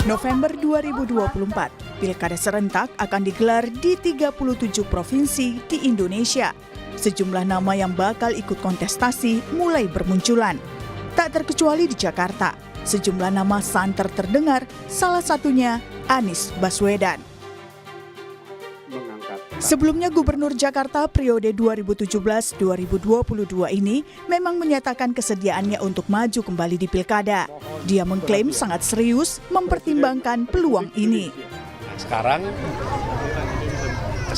November 2024, Pilkada serentak akan digelar di 37 provinsi di Indonesia. Sejumlah nama yang bakal ikut kontestasi mulai bermunculan. Tak terkecuali di Jakarta, sejumlah nama santer terdengar, salah satunya Anies Baswedan. Sebelumnya Gubernur Jakarta periode 2017-2022 ini memang menyatakan kesediaannya untuk maju kembali di Pilkada. Dia mengklaim sangat serius mempertimbangkan peluang ini. Sekarang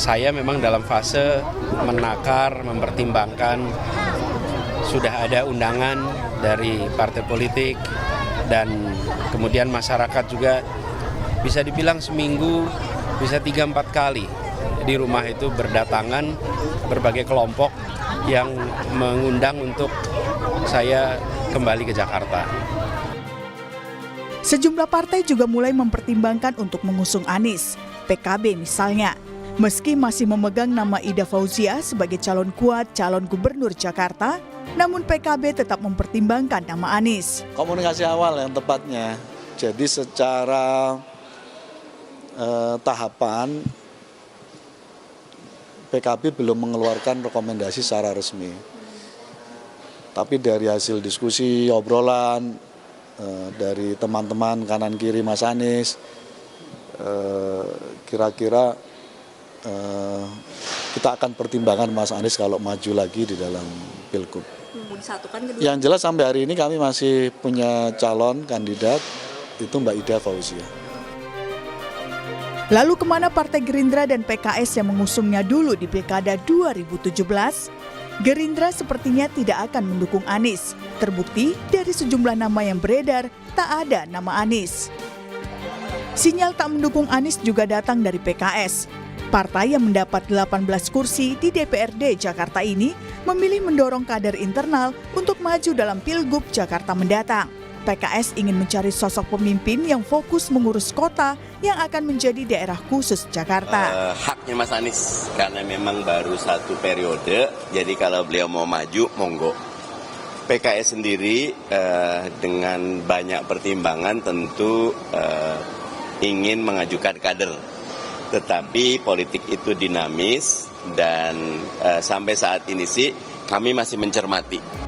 saya memang dalam fase menakar, mempertimbangkan, sudah ada undangan dari partai politik dan kemudian masyarakat juga bisa dibilang seminggu bisa 3-4 kali di rumah itu berdatangan berbagai kelompok yang mengundang untuk saya kembali ke Jakarta. Sejumlah partai juga mulai mempertimbangkan untuk mengusung Anies, PKB misalnya. Meski masih memegang nama Ida Fauzia sebagai calon kuat calon gubernur Jakarta, namun PKB tetap mempertimbangkan nama Anies. Komunikasi awal yang tepatnya, jadi secara tahapan PKB belum mengeluarkan rekomendasi secara resmi. Tapi dari hasil diskusi, obrolan dari teman-teman kanan kiri Mas Anies, kira-kira kita akan pertimbangkan Mas Anies kalau maju lagi di dalam Pilgub. Yang jelas sampai hari ini kami masih punya calon kandidat, itu Mbak Ida Fauzia. Lalu kemana Partai Gerindra dan PKS yang mengusungnya dulu di Pilkada 2017? Gerindra sepertinya tidak akan mendukung Anies. Terbukti dari sejumlah nama yang beredar, tak ada nama Anies. Sinyal tak mendukung Anies juga datang dari PKS. Partai yang mendapat 18 kursi di DPRD Jakarta ini memilih mendorong kader internal untuk maju dalam Pilgub Jakarta mendatang. PKS ingin mencari sosok pemimpin yang fokus mengurus kota yang akan menjadi daerah khusus Jakarta. Haknya Mas Anies, karena memang baru satu periode, jadi kalau beliau mau maju, monggo. PKS sendiri dengan banyak pertimbangan tentu ingin mengajukan kader. Tetapi politik itu dinamis dan sampai saat ini sih kami masih mencermati.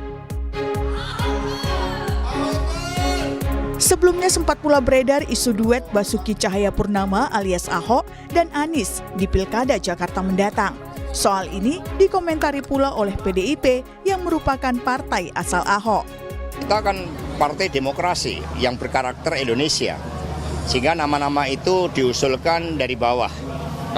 Sebelumnya sempat pula beredar isu duet Basuki Cahayapurnama alias Ahok dan Anies di Pilkada Jakarta mendatang. Soal ini dikomentari pula oleh PDIP yang merupakan partai asal Ahok. Kita kan partai demokrasi yang berkarakter Indonesia, sehingga nama-nama itu diusulkan dari bawah.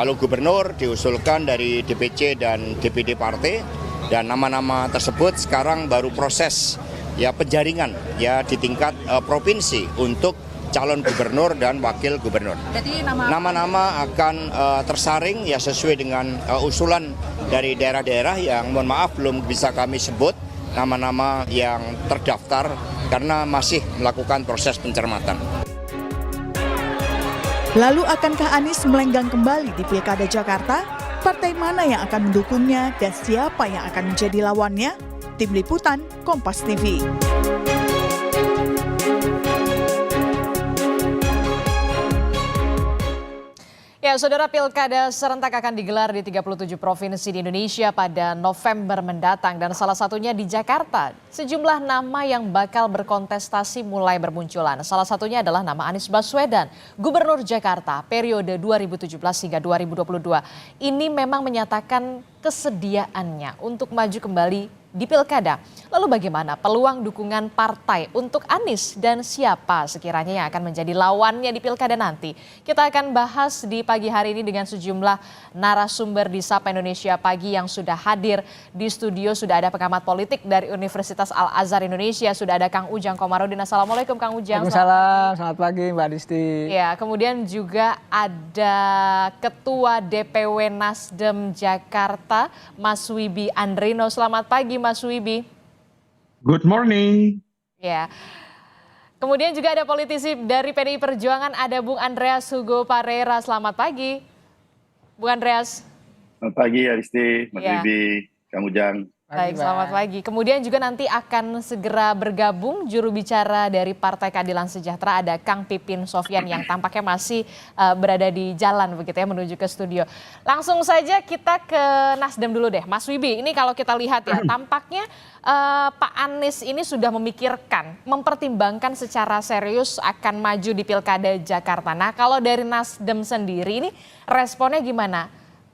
Kalau gubernur diusulkan dari DPC dan DPD partai, dan nama-nama tersebut sekarang baru proses penjaringan di tingkat provinsi untuk calon gubernur dan wakil gubernur. Jadi nama-nama akan tersaring sesuai dengan usulan dari daerah-daerah yang mohon maaf belum bisa kami sebut nama-nama yang terdaftar karena masih melakukan proses pencermatan. Lalu akankah Anies melenggang kembali di Pilkada Jakarta? Partai mana yang akan mendukungnya dan siapa yang akan menjadi lawannya? Tim Liputan, Kompas TV. Ya, Saudara, Pilkada serentak akan digelar di 37 provinsi di Indonesia pada November mendatang dan salah satunya di Jakarta. Sejumlah nama yang bakal berkontestasi mulai bermunculan. Salah satunya adalah nama Anies Baswedan, Gubernur Jakarta periode 2017 hingga 2022. Ini memang menyatakan kesediaannya untuk maju kembali di Pilkada. Lalu bagaimana peluang dukungan partai untuk Anies dan siapa sekiranya yang akan menjadi lawannya di Pilkada nanti? Kita akan bahas di pagi hari ini dengan sejumlah narasumber di Sapa Indonesia Pagi yang sudah hadir di studio. Sudah ada pengamat politik dari Universitas Al-Azhar Indonesia, sudah ada Kang Ujang Komarudin. Assalamualaikum Kang Ujang. Waalaikumsalam, selamat pagi Mbak Disti. Ya, kemudian juga ada Ketua DPW Nasdem Jakarta, Mas Wibi Andrino. Selamat pagi Mas Wibi. Good morning. Ya. Kemudian juga ada politisi dari PDI Perjuangan, ada Bung Andreas Hugo Parera. Selamat pagi, Bung Andreas. Selamat pagi Aristi, Mas Wibi, Kang Ujang. Baik, selamat pagi. Kemudian juga nanti akan segera bergabung juru bicara dari Partai Keadilan Sejahtera, ada Kang Pipin Sofyan yang tampaknya masih berada di jalan begitu ya menuju ke studio. Langsung saja kita ke Nasdem dulu deh, Mas Wibi. Ini kalau kita lihat ya, tampaknya Pak Anies ini sudah memikirkan, mempertimbangkan secara serius akan maju di Pilkada Jakarta. Nah, kalau dari Nasdem sendiri ini responnya gimana?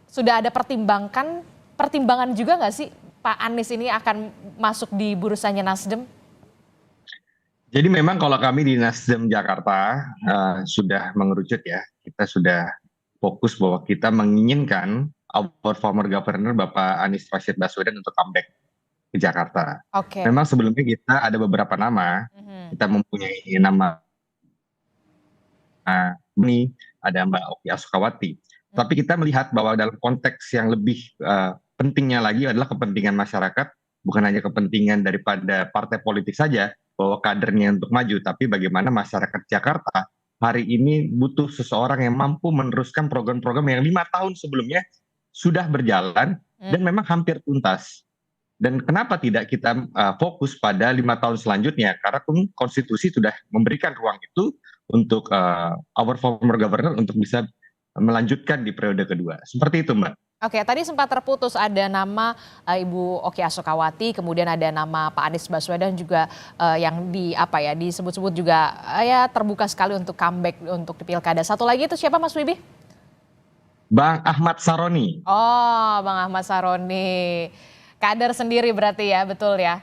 Sudah ada pertimbangan juga nggak sih Pak Anies ini akan masuk di bursanya Nasdem? Jadi memang kalau kami di Nasdem Jakarta sudah mengerucut ya, kita sudah fokus bahwa kita menginginkan our former governor Bapak Anies Rashid Baswedan untuk comeback ke Jakarta. Oke. Memang sebelumnya kita ada beberapa nama, kita mempunyai nama ini ada Mbak Oki Asokawati. Tapi kita melihat bahwa dalam konteks yang lebih pentingnya lagi adalah kepentingan masyarakat, bukan hanya kepentingan daripada partai politik saja, bahwa kadernya untuk maju, tapi bagaimana masyarakat Jakarta hari ini butuh seseorang yang mampu meneruskan program-program yang 5 tahun sebelumnya sudah berjalan dan memang hampir tuntas. Dan kenapa tidak kita fokus pada 5 tahun selanjutnya? Karena konstitusi sudah memberikan ruang itu untuk our former governor untuk bisa melanjutkan di periode kedua. Seperti itu, Mbak. Oke, tadi sempat terputus ada nama Ibu Oki Asokawati, kemudian ada nama Pak Anies Baswedan juga yang disebut-sebut juga ya terbuka sekali untuk comeback untuk di Pilkada. Satu lagi itu siapa Mas Wibi? Bang Ahmad Saroni. Oh, Bang Ahmad Saroni. Kader sendiri berarti ya, betul ya.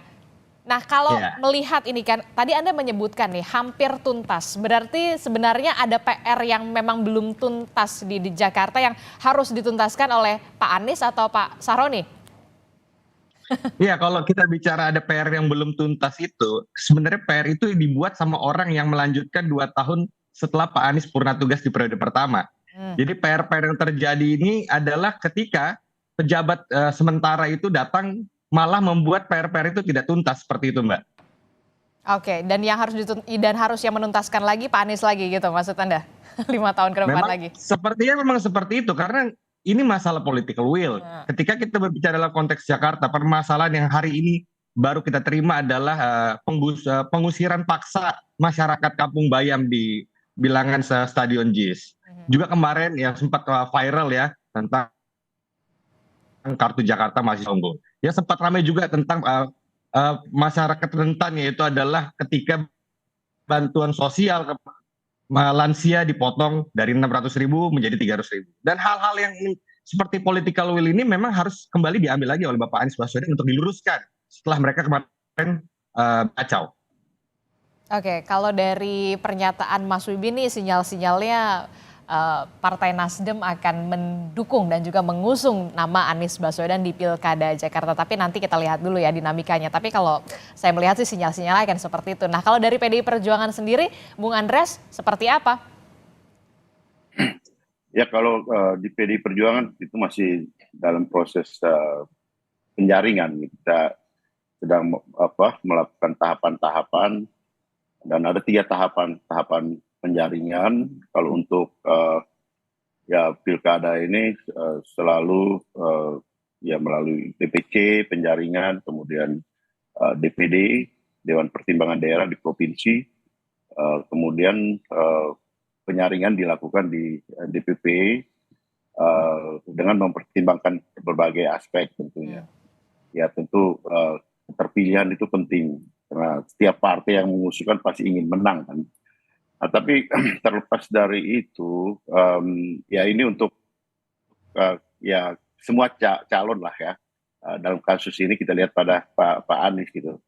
Nah, kalau melihat ini kan, tadi Anda menyebutkan nih hampir tuntas. Berarti sebenarnya ada PR yang memang belum tuntas di Jakarta yang harus dituntaskan oleh Pak Anies atau Pak Saroni? Iya, kalau kita bicara ada PR yang belum tuntas itu, sebenarnya PR itu dibuat sama orang yang melanjutkan 2 tahun setelah Pak Anies purna tugas di periode pertama. Jadi PR-PR yang terjadi ini adalah ketika pejabat sementara itu datang malah membuat PR-PR itu tidak tuntas seperti itu, Mbak. Oke, dan yang harus yang menuntaskan lagi Pak Anies lagi gitu maksud Anda? 5 tahun ke depan Memang lagi. Sepertinya memang seperti itu karena ini masalah political will. Ketika kita berbicara dalam konteks Jakarta, permasalahan yang hari ini baru kita terima adalah pengusiran paksa masyarakat Kampung Bayam di bilangan Stadion JIS. Juga kemarin yang sempat viral ya tentang kartu Jakarta masih unggul. Yang sempat ramai juga tentang masyarakat rentan, yaitu adalah ketika bantuan sosial ke lansia dipotong dari 600.000 menjadi 300.000. Dan hal-hal yang seperti political will ini memang harus kembali diambil lagi oleh Bapak Anies Baswedan untuk diluruskan setelah mereka kemarin kacau. Oke, kalau dari pernyataan Mas Wibi nih sinyal-sinyalnya Partai Nasdem akan mendukung dan juga mengusung nama Anies Baswedan di Pilkada Jakarta. Tapi nanti kita lihat dulu ya dinamikanya. Tapi kalau saya melihat sih sinyal-sinyalnya akan seperti itu. Nah, kalau dari PDI Perjuangan sendiri, Bung Andreas seperti apa? Ya kalau di PDI Perjuangan itu masih dalam proses penjaringan. Kita sedang melakukan tahapan-tahapan dan ada 3 tahapan penjaringan. Kalau untuk ya pilkada ini selalu ya melalui DPC penjaringan, kemudian DPD Dewan Pertimbangan Daerah di provinsi, kemudian penyaringan dilakukan di DPP dengan mempertimbangkan berbagai aspek tentunya. Ya tentu keterpilihan itu penting karena setiap partai yang mengusulkan pasti ingin menang kan. Nah, tapi terlepas dari itu, ya ini untuk ya semua calon lah ya. Dalam kasus ini kita lihat pada Pak Anies gitu,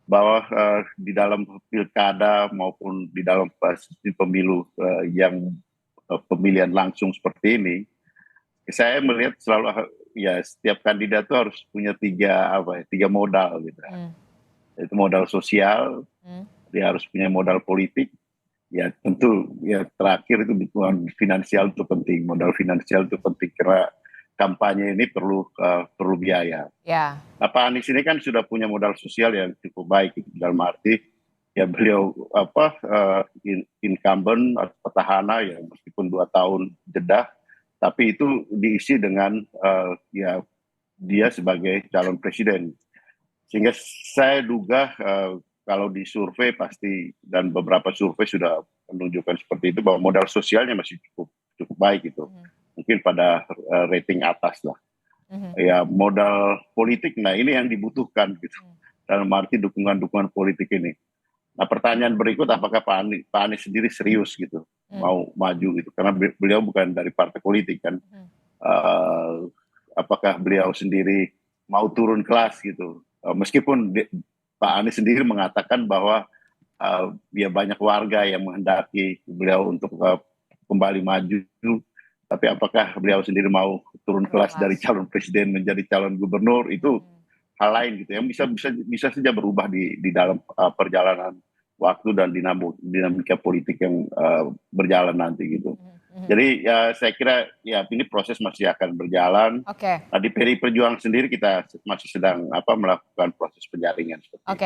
bahwa di dalam pilkada maupun di dalam sistem pemilu yang pemilihan langsung seperti ini, saya melihat selalu ya setiap kandidat itu harus punya 3 modal gitu. Itu modal sosial, dia harus punya modal politik. Ya tentu ya terakhir itu dukungan finansial itu penting, modal finansial itu penting karena kampanye ini perlu biaya. Ya. Nah, Pak Anies ini kan sudah punya modal sosial yang cukup baik dalam arti ya beliau incumbent atau petahana ya meskipun 2 tahun jeda, tapi itu diisi dengan ya dia sebagai calon presiden. Sehingga saya duga kalau di survei pasti, dan beberapa survei sudah menunjukkan seperti itu, bahwa modal sosialnya masih cukup baik gitu. Mungkin pada rating atas lah. Ya modal politik, nah ini yang dibutuhkan gitu. Dalam arti dukungan politik ini. Nah pertanyaan berikut, apakah Pak Anies sendiri serius gitu mau maju gitu? Karena beliau bukan dari partai politik kan. Apakah beliau sendiri mau turun kelas gitu? Meskipun Pak Anies sendiri mengatakan bahwa ya banyak warga yang menghendaki beliau untuk kembali maju, tapi apakah beliau sendiri mau turun kelas dari calon presiden menjadi calon gubernur, itu hal lain gitu yang bisa saja berubah di dalam perjalanan waktu dan dinamika politik yang berjalan nanti gitu. Jadi ya saya kira ya ini proses masih akan berjalan. Nah, di PDI Perjuangan sendiri kita masih sedang melakukan proses penjaringan.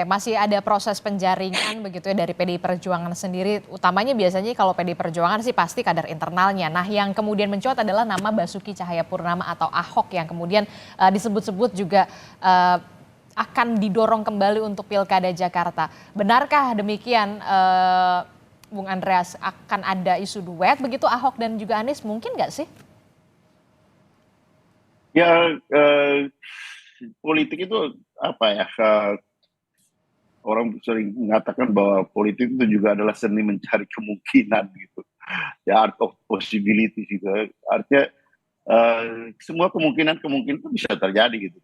Masih ada proses penjaringan begitu ya dari PDI Perjuangan sendiri. Utamanya biasanya kalau PDI Perjuangan sih pasti kader internalnya. Nah yang kemudian mencuat adalah nama Basuki Cahayapurnama atau Ahok yang kemudian disebut-sebut juga akan didorong kembali untuk Pilkada Jakarta. Benarkah demikian Bung Andreas, akan ada isu duet begitu Ahok dan juga Anies, mungkin nggak sih? Ya politik itu orang sering mengatakan bahwa politik itu juga adalah seni mencari kemungkinan gitu. Ya art of possibility gitu. Artinya semua kemungkinan itu bisa terjadi gitu.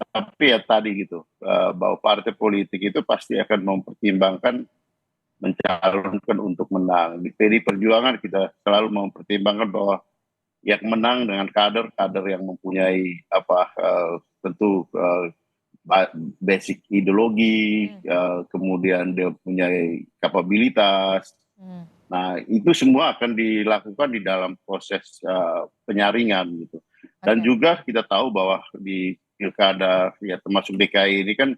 Tapi ya tadi gitu, bahwa partai politik itu pasti akan mempertimbangkan mencalonkan untuk menang. Di PDI Perjuangan kita selalu mempertimbangkan bahwa yang menang dengan kader yang mempunyai tentu basic ideologi, kemudian dia mempunyai kapabilitas. Nah itu semua akan dilakukan di dalam proses penyaringan gitu. Dan juga kita tahu bahwa di pilkada ya termasuk DKI ini kan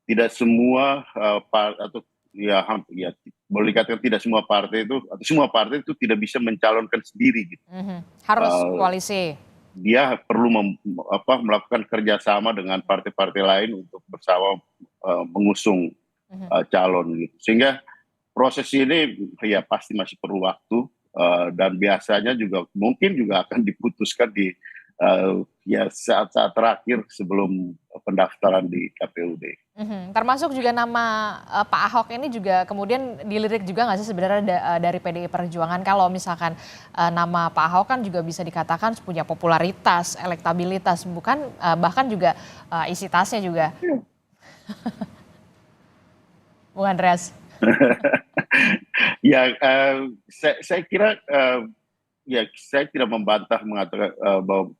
tidak semua boleh dikatakan tidak semua partai itu, atau semua partai itu tidak bisa mencalonkan sendiri gitu. Harus koalisi. Dia perlu melakukan kerjasama dengan partai-partai lain untuk bersama mengusung calon gitu. Sehingga proses ini ya pasti masih perlu waktu, dan biasanya juga mungkin juga akan diputuskan di saat-saat terakhir sebelum pendaftaran di KPUD. Termasuk juga nama Pak Ahok ini juga kemudian dilirik juga nggak sih sebenarnya dari PDI Perjuangan, kalau misalkan nama Pak Ahok kan juga bisa dikatakan punya popularitas, elektabilitas, bukan bahkan juga isi tasnya juga. Bung Andreas. Ya saya kira ya saya tidak membantah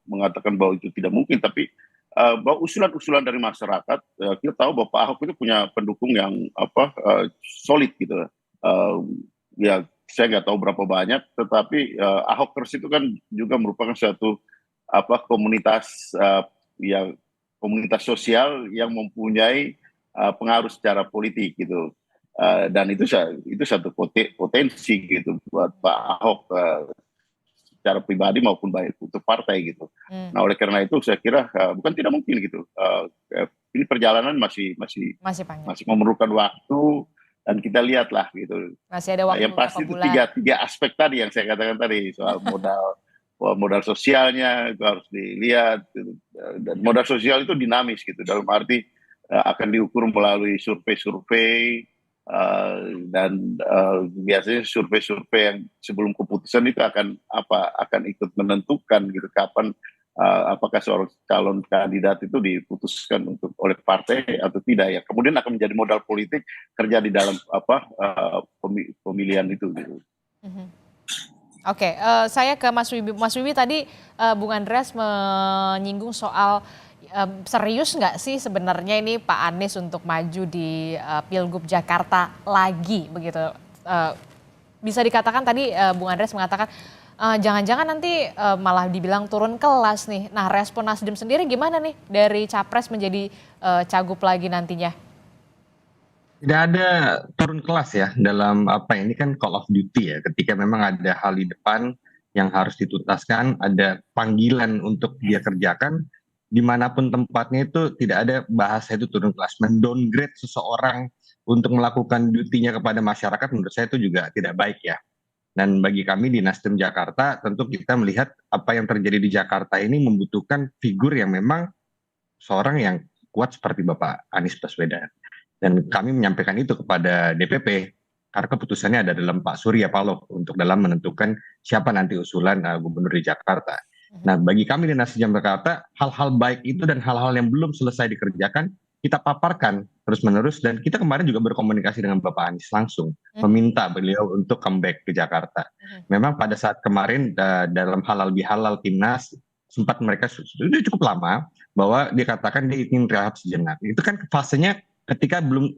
mengatakan bahwa itu tidak mungkin, tapi bahwa usulan-usulan dari masyarakat, kita tahu bahwa Pak Ahok itu punya pendukung yang solid gitu. Ya saya nggak tahu berapa banyak, tetapi Ahokers itu kan juga merupakan suatu komunitas komunitas sosial yang mempunyai pengaruh secara politik gitu. Dan itu satu potensi gitu buat Pak Ahok secara pribadi maupun baik untuk partai gitu. Nah oleh karena itu saya kira bukan tidak mungkin gitu. Ini perjalanan masih memerlukan waktu, dan kita lihatlah gitu. Masih ada waktu. Yang pasti itu tiga aspek tadi yang saya katakan tadi, soal modal sosialnya itu harus dilihat gitu. Dan modal sosial itu dinamis gitu, dalam arti akan diukur melalui survei-survei. Dan biasanya survei-survei yang sebelum keputusan itu akan ikut menentukan gitu kapan apakah seorang calon kandidat itu diputuskan oleh partai atau tidak ya. Kemudian akan menjadi modal politik kerja di dalam pemilihan itu gitu. Saya ke Mas Wibi. Mas Wibi, tadi Bung Andreas menyinggung soal serius nggak sih sebenarnya ini Pak Anies untuk maju di Pilgub Jakarta lagi begitu? Bisa dikatakan tadi Bung Andreas mengatakan jangan-jangan nanti malah dibilang turun kelas nih. Nah respon Nasdem sendiri gimana nih dari capres menjadi cagup lagi nantinya? Tidak ada turun kelas ya dalam ini kan call of duty ya, ketika memang ada hal di depan yang harus dituntaskan, ada panggilan untuk dia kerjakan, dimanapun tempatnya itu tidak ada bahasa itu turun kelas, mendowngrade seseorang untuk melakukan duty-nya kepada masyarakat, menurut saya itu juga tidak baik ya. Dan bagi kami di Nasdem Jakarta, tentu kita melihat apa yang terjadi di Jakarta ini membutuhkan figur yang memang seorang yang kuat seperti Bapak Anies Baswedan. Dan kami menyampaikan itu kepada DPP, karena keputusannya ada dalam Pak Surya Paloh untuk dalam menentukan siapa nanti usulan gubernur di Jakarta. Nah, bagi kami di Nasdem Jakarta, hal-hal baik itu dan hal-hal yang belum selesai dikerjakan, kita paparkan terus-menerus, dan kita kemarin juga berkomunikasi dengan Bapak Anies langsung, meminta beliau untuk comeback ke Jakarta. Memang pada saat kemarin dalam halal bihalal Timnas, sempat mereka sudah cukup lama, bahwa dikatakan dia ingin rehat sejenak. Itu kan fasenya ketika belum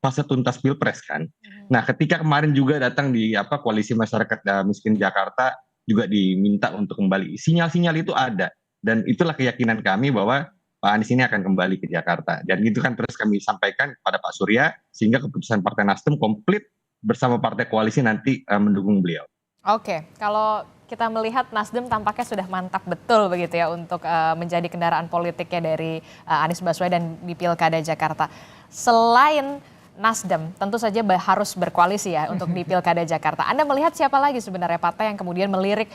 fase tuntas Pilpres kan. Nah, ketika kemarin juga datang di Koalisi Masyarakat Miskin Jakarta, juga diminta untuk kembali. Sinyal-sinyal itu ada, dan itulah keyakinan kami bahwa Pak Anies ini akan kembali ke Jakarta. Dan itu kan terus kami sampaikan kepada Pak Surya, sehingga keputusan Partai Nasdem komplit bersama partai koalisi nanti mendukung beliau. Oke, kalau kita melihat Nasdem tampaknya sudah mantap betul begitu ya untuk menjadi kendaraan politiknya dari Anies Baswedan di Pilkada Jakarta. Selain Nasdem tentu saja harus berkoalisi ya untuk di Pilkada Jakarta. Anda melihat siapa lagi sebenarnya partai yang kemudian melirik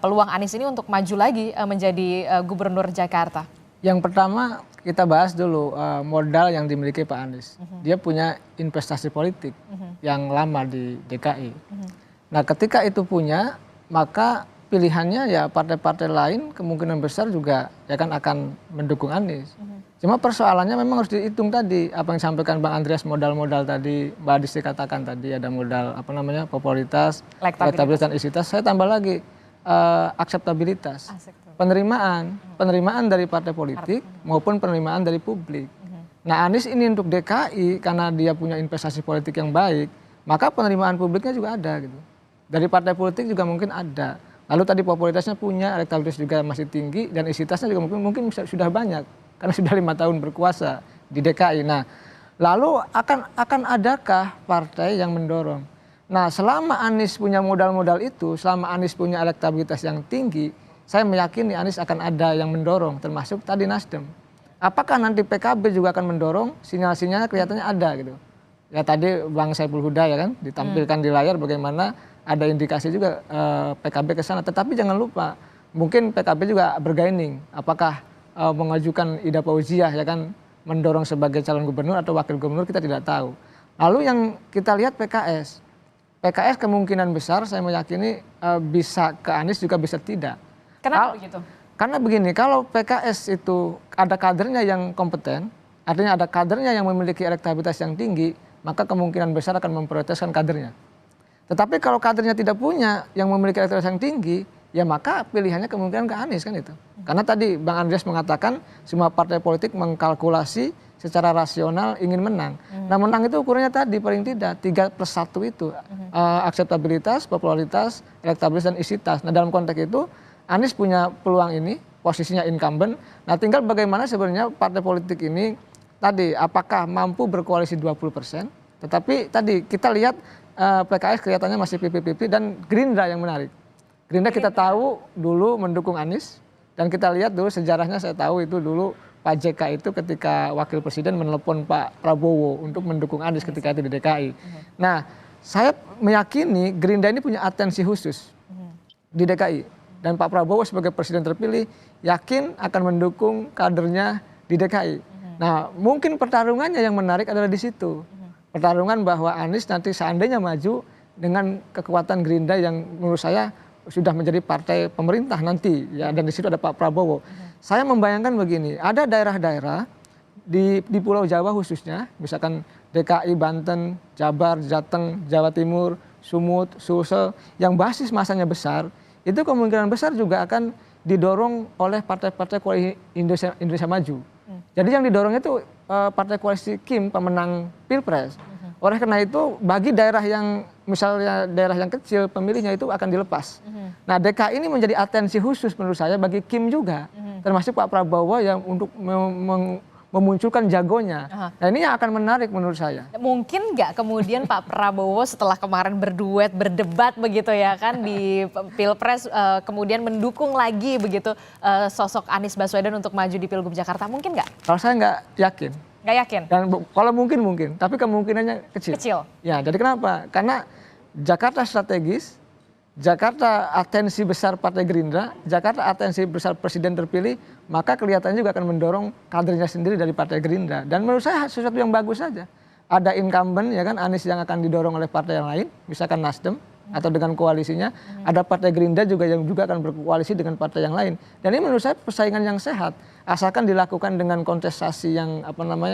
peluang Anies ini untuk maju lagi menjadi gubernur Jakarta? Yang pertama kita bahas dulu modal yang dimiliki Pak Anies. Dia punya investasi politik yang lama di DKI. Nah, ketika itu punya, maka pilihannya ya partai-partai lain kemungkinan besar juga ya kan akan mendukung Anies. Cuma persoalannya memang harus dihitung tadi apa yang disampaikan Bang Andreas, modal-modal tadi Mbak Adisti katakan tadi, ada modal popularitas, elektabilitas dan isitas. Saya tambah lagi akseptabilitas. Penerimaan dari partai politik maupun penerimaan dari publik. Nah, Anies ini untuk DKI karena dia punya investasi politik yang baik, maka penerimaan publiknya juga ada gitu. Dari partai politik juga mungkin ada. Lalu tadi popularitasnya punya, elektabilitas juga masih tinggi, dan isitasnya juga mungkin sudah banyak karena sudah 5 tahun berkuasa di DKI. Nah, lalu akan adakah partai yang mendorong? Nah, selama Anies punya modal-modal itu, selama Anies punya elektabilitas yang tinggi, saya meyakini Anies akan ada yang mendorong, termasuk tadi Nasdem. Apakah nanti PKB juga akan mendorong? Sinyal-sinyalnya kelihatannya ada gitu. Ya tadi Bang Saiful Huda ya kan ditampilkan di layar bagaimana ada indikasi juga PKB ke sana. Tetapi jangan lupa, mungkin PKB juga bergaining. Apakah mengajukan Ida Fauziah ya kan mendorong sebagai calon gubernur atau wakil gubernur, kita tidak tahu. Lalu yang kita lihat PKS. PKS kemungkinan besar saya meyakini bisa ke Anies juga bisa tidak. Kenapa begitu? Karena begini, kalau PKS itu ada kadernya yang kompeten, artinya ada kadernya yang memiliki elektabilitas yang tinggi, maka kemungkinan besar akan memprioritaskan kadernya. Tetapi kalau kadernya tidak punya yang memiliki elektabilitas yang tinggi, ya maka pilihannya kemungkinan ke Anies kan itu. Karena tadi Bang Andreas mengatakan semua partai politik mengkalkulasi secara rasional ingin menang. Nah, menang itu ukurannya tadi paling tidak 3+1 itu. Akseptabilitas, popularitas, elektabilitas dan isitas. Nah, dalam konteks itu Anies punya peluang ini, posisinya incumbent. Nah, tinggal bagaimana sebenarnya partai politik ini tadi apakah mampu berkoalisi 20%. Tetapi tadi kita lihat PKS kelihatannya masih pipi-pipi, dan Gerindra yang menarik. Gerindra kita tahu dulu mendukung Anies, dan kita lihat dulu sejarahnya, saya tahu itu dulu Pak JK itu ketika wakil presiden menelepon Pak Prabowo untuk mendukung Anies ketika itu di DKI. Nah, saya meyakini Gerindra ini punya atensi khusus di DKI. Dan Pak Prabowo sebagai presiden terpilih yakin akan mendukung kadernya di DKI. Nah, mungkin pertarungannya yang menarik adalah di situ. Pertarungan bahwa Anies nanti seandainya maju dengan kekuatan Gerindra yang menurut saya sudah menjadi partai pemerintah nanti ya, dan di situ ada Pak Prabowo. Saya membayangkan begini, ada daerah-daerah di Pulau Jawa khususnya, misalkan DKI, Banten, Jabar, Jateng, Jawa Timur, Sumut, Sulsel, yang basis masanya besar, itu kemungkinan besar juga akan didorong oleh partai-partai koalisi Indonesia Maju. Jadi yang didorong itu partai koalisi Kim, pemenang Pilpres. Oleh karena itu bagi daerah yang misalnya daerah yang kecil pemilihnya itu akan dilepas. Nah, DKI ini menjadi atensi khusus menurut saya bagi Kim juga, termasuk Pak Prabowo yang untuk memunculkan jagonya. Nah ini yang akan menarik menurut saya. Mungkin nggak kemudian Pak Prabowo setelah kemarin berduet, berdebat begitu ya kan di Pilpres, kemudian mendukung lagi begitu sosok Anies Baswedan untuk maju di Pilgub Jakarta, mungkin nggak? Kalau saya nggak yakin. Nggak yakin? Dan kalau mungkin, tapi kemungkinannya kecil. Kecil? Ya, jadi kenapa? Karena Jakarta strategis, Jakarta atensi besar Partai Gerindra, Jakarta atensi besar Presiden terpilih, maka kelihatannya juga akan mendorong kadernya sendiri dari Partai Gerindra. Dan menurut saya sesuatu yang bagus saja. Ada incumbent ya kan, Anies yang akan didorong oleh partai yang lain, misalkan Nasdem atau dengan koalisinya, ada Partai Gerindra juga yang juga akan berkoalisi dengan partai yang lain. Dan ini menurut saya persaingan yang sehat, asalkan dilakukan dengan kontestasi yang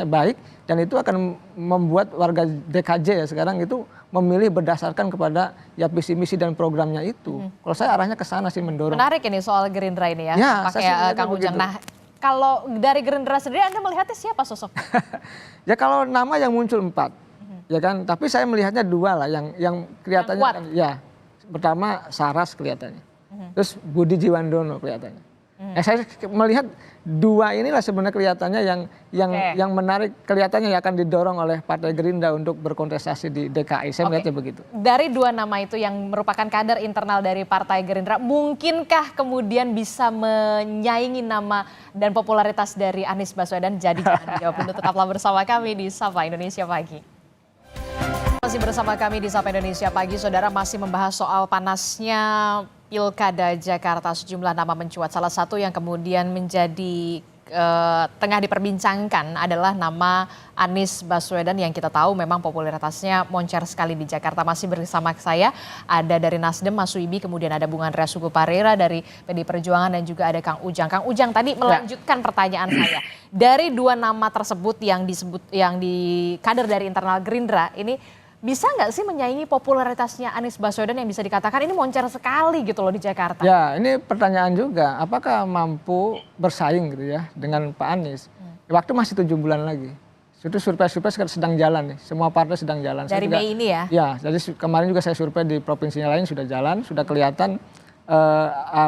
baik, dan itu akan membuat warga DKJ ya sekarang itu memilih berdasarkan kepada ya visi misi dan programnya itu. Kalau saya arahnya ke sana sih mendorong. Menarik ini soal Gerindra ini ya, Ya, pakai Kang Ujang. Nah, kalau dari Gerindra sendiri Anda melihatnya siapa sosok? Ya kalau nama yang muncul 4, ya kan. Tapi saya melihatnya 2 lah yang kelihatannya kuat. ya. Pertama Saras kelihatannya, terus Budi Jiwandono kelihatannya. Saya melihat 2 inilah sebenarnya kelihatannya yang menarik, kelihatannya yang akan didorong oleh Partai Gerindra untuk berkontestasi di DKI. Saya melihatnya begitu. Dari 2 nama itu yang merupakan kader internal dari Partai Gerindra, mungkinkah kemudian bisa menyaingi nama dan popularitas dari Anies Baswedan? Jadi jangan dijawab dulu, tetaplah bersama kami di Sapa Indonesia Pagi. Masih bersama kami di Sapa Indonesia Pagi, saudara, masih membahas soal panasnya Pilkada Jakarta. Sejumlah nama mencuat, salah satu yang kemudian menjadi tengah diperbincangkan adalah nama Anies Baswedan yang kita tahu memang popularitasnya moncer sekali di Jakarta. Masih bersama saya ada dari Nasdem Mas Wibi, kemudian ada Bung Andreas Hugo Parera dari PD Perjuangan, dan juga ada Kang Ujang. Kang Ujang tadi melanjutkan pertanyaan saya. Dari 2 nama tersebut yang di kader dari internal Gerindra ini, bisa nggak sih menyaingi popularitasnya Anies Baswedan yang bisa dikatakan ini moncer sekali gitu loh di Jakarta? Ya, ini pertanyaan juga, apakah mampu bersaing gitu ya dengan Pak Anies? Waktu masih 7 bulan lagi. Itu survei-survei sedang jalan nih, semua partai sedang jalan. Dari Mei ini ya? Ya, jadi kemarin juga saya survei di provinsinya lain sudah jalan, sudah kelihatan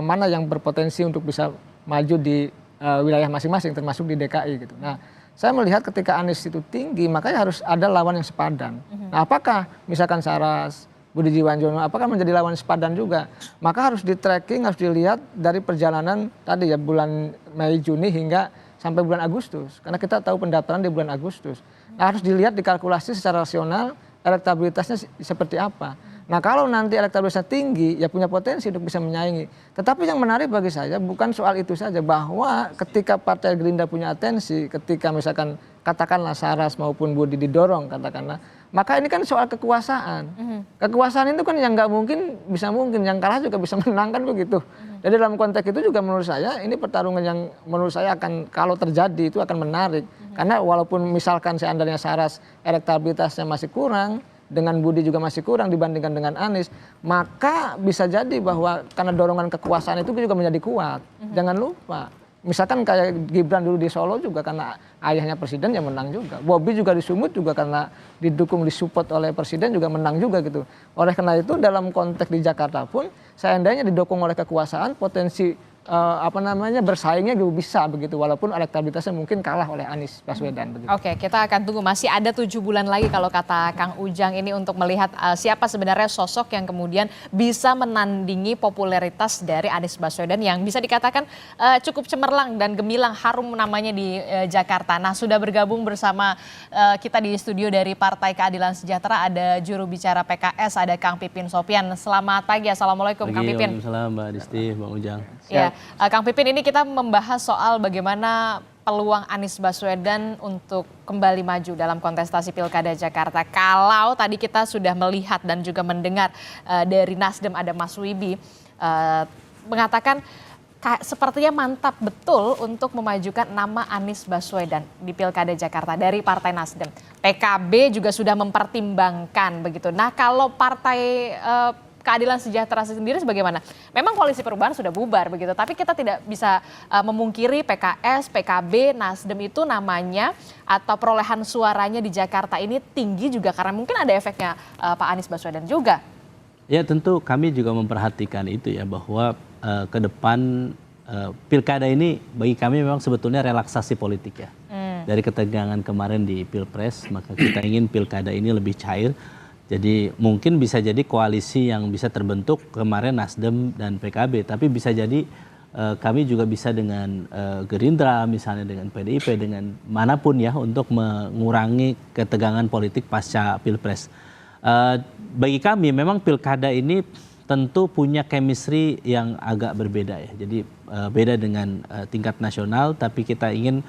mana yang berpotensi untuk bisa maju di wilayah masing-masing, termasuk di DKI gitu. Nah, saya melihat ketika Anies itu tinggi, makanya harus ada lawan yang sepadan. Nah, apakah misalkan Saras, Budi Jiwandono, apakah menjadi lawan sepadan juga? Maka harus di-tracking, harus dilihat dari perjalanan tadi ya, bulan Mei, Juni hingga sampai bulan Agustus. Karena kita tahu pendaftaran di bulan Agustus. Nah, harus dilihat, dikalkulasi secara rasional, elektabilitasnya seperti apa. Nah, kalau nanti elektabilitasnya tinggi, ya punya potensi untuk bisa menyaingi. Tetapi yang menarik bagi saya bukan soal itu saja, bahwa ketika Partai Gerindra punya atensi, ketika misalkan katakanlah Saras maupun Budi didorong katakanlah, maka ini kan soal kekuasaan. Kekuasaan itu kan yang nggak mungkin bisa mungkin, yang kalah juga bisa menang kan begitu. Jadi dalam konteks itu juga menurut saya ini pertarungan yang menurut saya akan, kalau terjadi itu akan menarik. Karena walaupun misalkan seandainya Saras elektabilitasnya masih kurang, dengan Budi juga masih kurang dibandingkan dengan Anies, maka bisa jadi bahwa karena dorongan kekuasaan itu juga menjadi kuat. Jangan lupa, misalkan kayak Gibran dulu di Solo juga karena ayahnya presiden ya menang juga. Bobi juga di Sumut juga karena didukung, disupport oleh presiden juga menang juga gitu. Oleh karena itu dalam konteks di Jakarta pun seandainya didukung oleh kekuasaan, potensi bersaingnya juga bisa begitu, walaupun elektabilitasnya mungkin kalah oleh Anies Baswedan begitu. Oke, kita akan tunggu, masih ada 7 bulan lagi kalau kata Kang Ujang ini untuk melihat siapa sebenarnya sosok yang kemudian bisa menandingi popularitas dari Anies Baswedan yang bisa dikatakan cukup cemerlang dan gemilang, harum namanya di Jakarta. Nah, sudah bergabung bersama kita di studio dari Partai Keadilan Sejahtera, ada juru bicara PKS, ada Kang Pipin Sopyan. Selamat pagi, Assalamualaikum Kang Pipin. Waalaikumsalam Mbak Disti, Bang Ujang. Ya, Kang Pipin, ini kita membahas soal bagaimana peluang Anies Baswedan untuk kembali maju dalam kontestasi Pilkada Jakarta. Kalau tadi kita sudah melihat dan juga mendengar dari Nasdem ada Mas Wibi mengatakan sepertinya mantap betul untuk memajukan nama Anies Baswedan di Pilkada Jakarta dari Partai Nasdem. PKB juga sudah mempertimbangkan begitu. Nah, kalau Partai Keadilan Sejahtera sendiri sebagaimana? Memang Koalisi Perubahan sudah bubar begitu, tapi kita tidak bisa memungkiri PKS, PKB, Nasdem itu namanya atau perolehan suaranya di Jakarta ini tinggi juga karena mungkin ada efeknya Pak Anies Baswedan juga. Ya, tentu kami juga memperhatikan itu ya, bahwa ke depan pilkada ini bagi kami memang sebetulnya relaksasi politik ya. dari ketegangan kemarin di Pilpres, maka kita ingin pilkada ini lebih cair. Jadi mungkin bisa jadi koalisi yang bisa terbentuk kemarin Nasdem dan PKB, tapi bisa jadi kami juga bisa dengan Gerindra, misalnya dengan PDIP, dengan manapun ya, untuk mengurangi ketegangan politik pasca Pilpres. Bagi kami memang pilkada ini tentu punya chemistry yang agak berbeda ya. Jadi beda dengan tingkat nasional, tapi kita ingin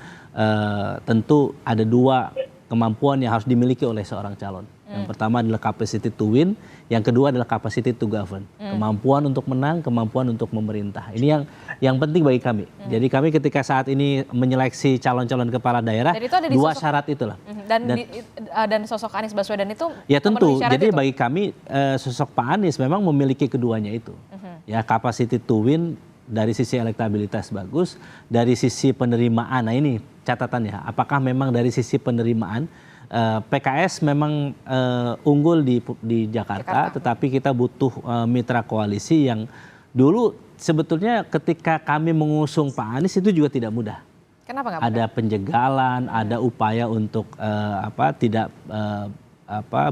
tentu ada dua kemampuan yang harus dimiliki oleh seorang calon. Yang pertama adalah capacity to win, yang kedua adalah capacity to govern. Kemampuan untuk menang, kemampuan untuk memerintah. Ini yang penting bagi kami. Jadi kami ketika saat ini menyeleksi calon-calon kepala daerah, dua syarat itulah. Dan sosok Anies Baswedan itu ya tentu. Jadi itu. bagi kami sosok Pak Anies memang memiliki keduanya itu. Ya, capacity to win dari sisi elektabilitas bagus, dari sisi penerimaan. Nah ini catatannya. Apakah memang dari sisi penerimaan PKS memang unggul di Jakarta, tetapi kita butuh mitra koalisi yang dulu sebetulnya ketika kami mengusung Pak Anies itu juga tidak mudah. Kenapa nggak mudah? Ada penjagalan, ada upaya untuk tidak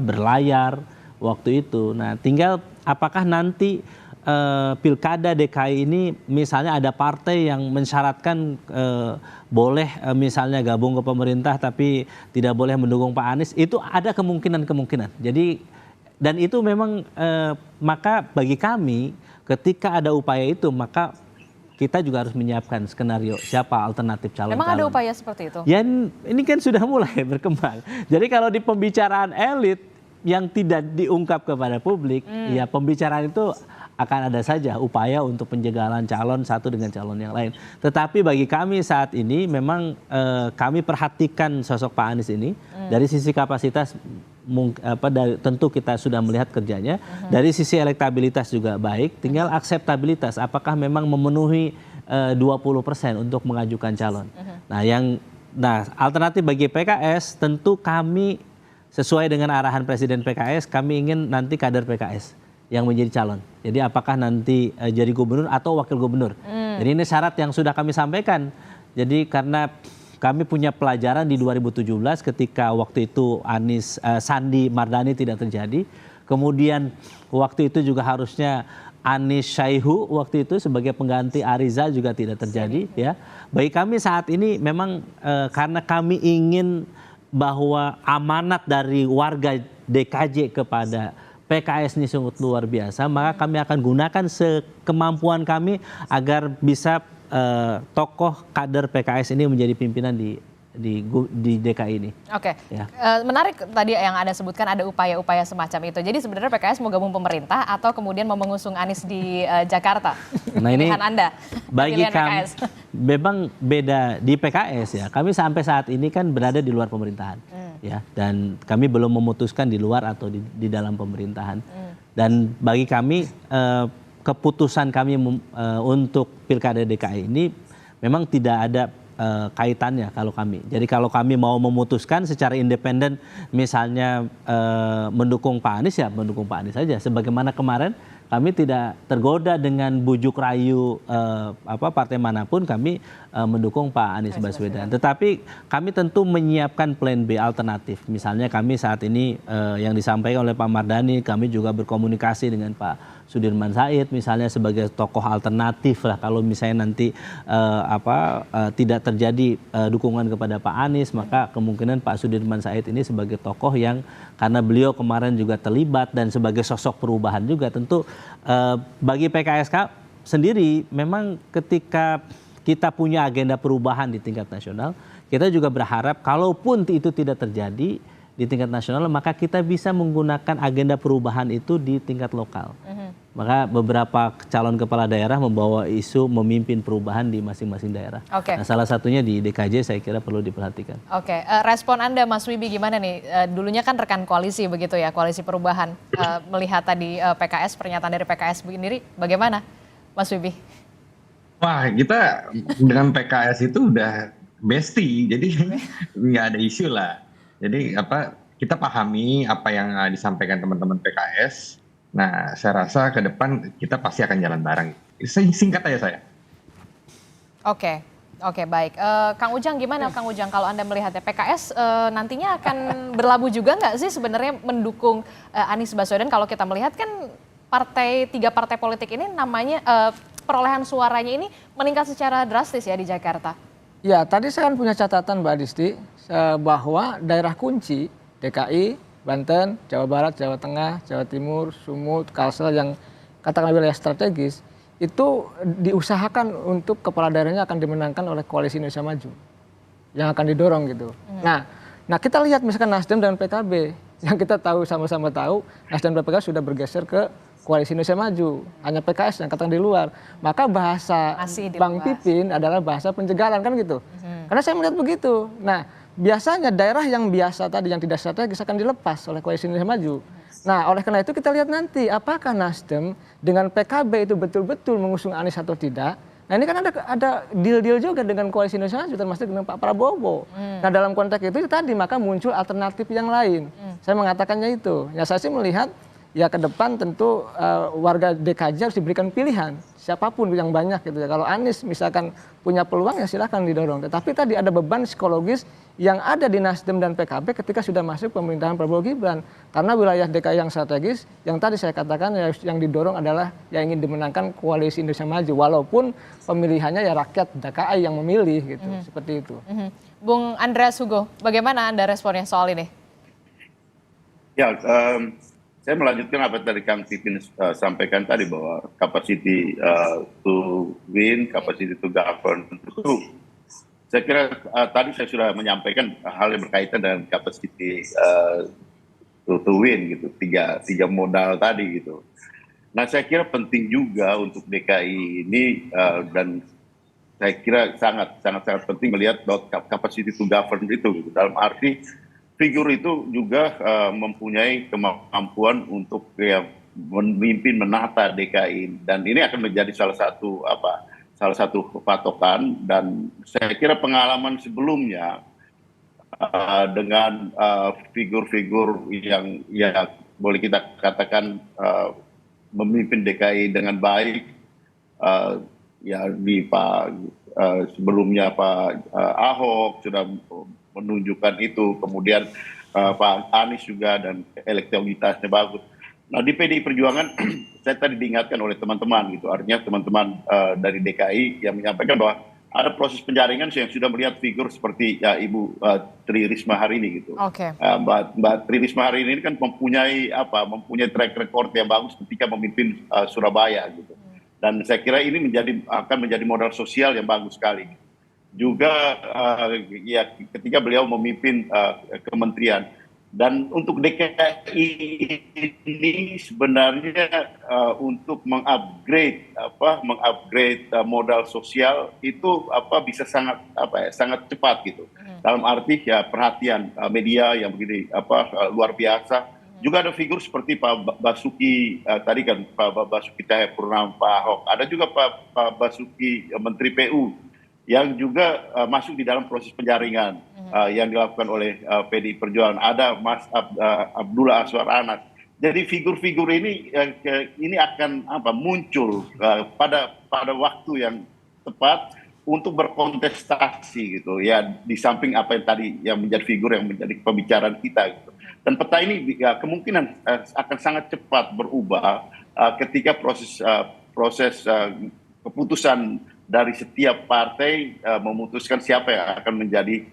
berlayar waktu itu. Nah, tinggal apakah nanti pilkada DKI ini misalnya ada partai yang mensyaratkan boleh misalnya gabung ke pemerintah tapi tidak boleh mendukung Pak Anies, itu ada kemungkinan-kemungkinan. Jadi dan itu memang maka bagi kami ketika ada upaya itu maka kita juga harus menyiapkan skenario siapa alternatif calon-calon. Memang ada upaya seperti itu? Ya ini kan sudah mulai berkembang. Jadi kalau di pembicaraan elit yang tidak diungkap kepada publik, ya pembicaraan itu akan ada saja upaya untuk penjagalan calon satu dengan calon yang lain. Tetapi bagi kami saat ini memang kami perhatikan sosok Pak Anies ini dari sisi kapasitas tentu kita sudah melihat kerjanya, dari sisi elektabilitas juga baik, tinggal akseptabilitas apakah memang memenuhi 20% untuk mengajukan calon. Nah, alternatif bagi PKS tentu kami sesuai dengan arahan Presiden PKS, kami ingin nanti kader PKS yang menjadi calon. Jadi apakah nanti jadi gubernur atau wakil gubernur. Jadi ini syarat yang sudah kami sampaikan. Jadi karena kami punya pelajaran di 2017 ketika waktu itu Sandi Mardani tidak terjadi. Kemudian waktu itu juga harusnya Anies Syaihu waktu itu sebagai pengganti Ariza juga tidak terjadi. Ya. Bagi kami saat ini memang karena kami ingin bahwa amanat dari warga DKJ kepada PKS ini sangat luar biasa, maka kami akan gunakan sekemampuan kami agar bisa tokoh kader PKS ini menjadi pimpinan di DKI ini. Oke, ya. Menarik tadi yang Anda sebutkan ada upaya-upaya semacam itu. Jadi sebenarnya PKS mau gabung pemerintah atau kemudian mau mengusung Anies di Jakarta? Nah ini pilihan Anda, bagi kami PKS. memang beda di PKS ya. Kami sampai saat ini kan berada di luar pemerintahan. Ya, dan kami belum memutuskan di luar atau di dalam pemerintahan. Dan bagi kami keputusan kami untuk Pilkada DKI ini memang tidak ada kaitannya kalau kami. Jadi kalau kami mau memutuskan secara independen misalnya mendukung Pak Anies ya mendukung Pak Anies saja. Sebagaimana kemarin kami tidak tergoda dengan bujuk rayu partai manapun, kami mendukung Pak Anies Baswedan. Tetapi kami tentu menyiapkan plan B alternatif. Misalnya kami saat ini yang disampaikan oleh Pak Mardani, kami juga berkomunikasi dengan Pak Sudirman Said misalnya sebagai tokoh alternatif lah kalau misalnya nanti tidak terjadi dukungan kepada Pak Anies, maka kemungkinan Pak Sudirman Said ini sebagai tokoh yang karena beliau kemarin juga terlibat dan sebagai sosok perubahan juga tentu bagi PKS sendiri memang ketika kita punya agenda perubahan di tingkat nasional, kita juga berharap kalaupun itu tidak terjadi di tingkat nasional, maka kita bisa menggunakan agenda perubahan itu di tingkat lokal. Maka beberapa calon kepala daerah membawa isu memimpin perubahan di masing-masing daerah. Nah, salah satunya di DKJ saya kira perlu diperhatikan. Oke, respon Anda Mas Wibi gimana nih? Dulunya kan rekan koalisi begitu ya, koalisi perubahan. Melihat tadi PKS, pernyataan dari PKS sendiri, bagaimana Mas Wibi? Wah, kita dengan PKS itu udah bestie, jadi nggak ada isu lah. Jadi kita pahami apa yang disampaikan teman-teman PKS. Nah, saya rasa ke depan kita pasti akan jalan bareng. Singkat aja saya. Oke, Oke, baik. Kang Ujang gimana Kang Ujang kalau Anda melihatnya PKS nantinya akan berlabuh juga nggak sih sebenarnya mendukung Anies Baswedan? Kalau kita melihat kan tiga partai politik ini namanya perolehan suaranya ini meningkat secara drastis ya di Jakarta. Ya, tadi saya kan punya catatan Mbak Adisti bahwa daerah kunci DKI, Banten, Jawa Barat, Jawa Tengah, Jawa Timur, Sumut, Kalsel yang katakanlah wilayah strategis itu diusahakan untuk kepala daerahnya akan dimenangkan oleh Koalisi Indonesia Maju yang akan didorong gitu. Nah kita lihat misalkan Nasdem dan PKB yang kita tahu sama-sama tahu Nasdem dan PKB sudah bergeser ke Koalisi Indonesia Maju, hanya PKS yang katakan di luar. Maka bahasa Bang Pipin adalah bahasa penjegalan kan gitu. Karena saya melihat begitu. Nah biasanya daerah yang biasa tadi yang tidak strategis akan dilepas oleh Koalisi Indonesia Maju. Nah oleh karena itu kita lihat nanti apakah Nasdem dengan PKB itu betul-betul mengusung Anies atau tidak. Nah ini kan ada deal-deal juga dengan Koalisi Indonesia Maju termasuk dengan Pak Prabowo. Nah dalam konteks itu tadi maka muncul alternatif yang lain. Saya mengatakannya itu. Ya saya sih melihat ya ke depan tentu warga DKJ harus diberikan pilihan siapapun yang banyak gitu ya. Kalau Anies misalkan punya peluang ya silakan didorong. Tetapi tadi ada beban psikologis yang ada di Nasdem dan PKB ketika sudah masuk pemerintahan Prabowo Gibran. Karena wilayah DKI yang strategis, yang tadi saya katakan yang didorong adalah yang ingin dimenangkan Koalisi Indonesia Maju. Walaupun pemilihannya ya rakyat DKI yang memilih gitu, seperti itu. Bung Andreas Hugo, bagaimana Anda responnya soal ini? Ya, saya melanjutkan apa tadi Kang Pipin sampaikan tadi bahwa capacity to win, capacity to govern itu saya kira tadi saya sudah menyampaikan hal yang berkaitan dengan capacity to win gitu, tiga modal tadi gitu. Nah saya kira penting juga untuk DKI ini dan saya kira sangat penting melihat bahwa capacity to govern itu gitu. Dalam arti figur itu juga mempunyai kemampuan untuk memimpin menata DKI dan ini akan menjadi salah satu patokan dan saya kira pengalaman sebelumnya dengan figur-figur yang ya boleh kita katakan memimpin DKI dengan baik ya di sebelumnya Pak Ahok sudah menunjukkan itu, kemudian Pak Anies juga dan elektabilitasnya bagus. Nah di PDI Perjuangan saya tadi diingatkan oleh teman-teman gitu, artinya teman-teman dari DKI yang menyampaikan bahwa ada proses penjaringan yang sudah melihat figur seperti Ibu Tri Risma hari ini gitu. Mbak Tri Risma hari ini kan mempunyai track record yang bagus ketika memimpin Surabaya gitu. Dan saya kira ini akan menjadi modal sosial yang bagus sekali. Juga ya ketika beliau memimpin kementerian. Dan untuk DKI ini sebenarnya untuk mengupgrade modal sosial itu bisa sangat cepat gitu. Dalam arti ya perhatian media yang begini luar biasa. Juga ada figur seperti Pak Basuki tadi kan Pak Basuki Cahayapurnama, Pak Ahok. Ada juga Pak Basuki Menteri PU yang juga masuk di dalam proses penjaringan yang dilakukan oleh PDI Perjuangan. Ada Mas Abdullah Azwar Anas. Jadi figur-figur ini akan muncul pada waktu yang tepat untuk berkontestasi gitu ya, di samping apa yang tadi yang menjadi figur yang menjadi pembicaraan kita gitu. Dan peta ini kemungkinan akan sangat cepat berubah ketika proses keputusan dari setiap partai memutuskan siapa yang akan menjadi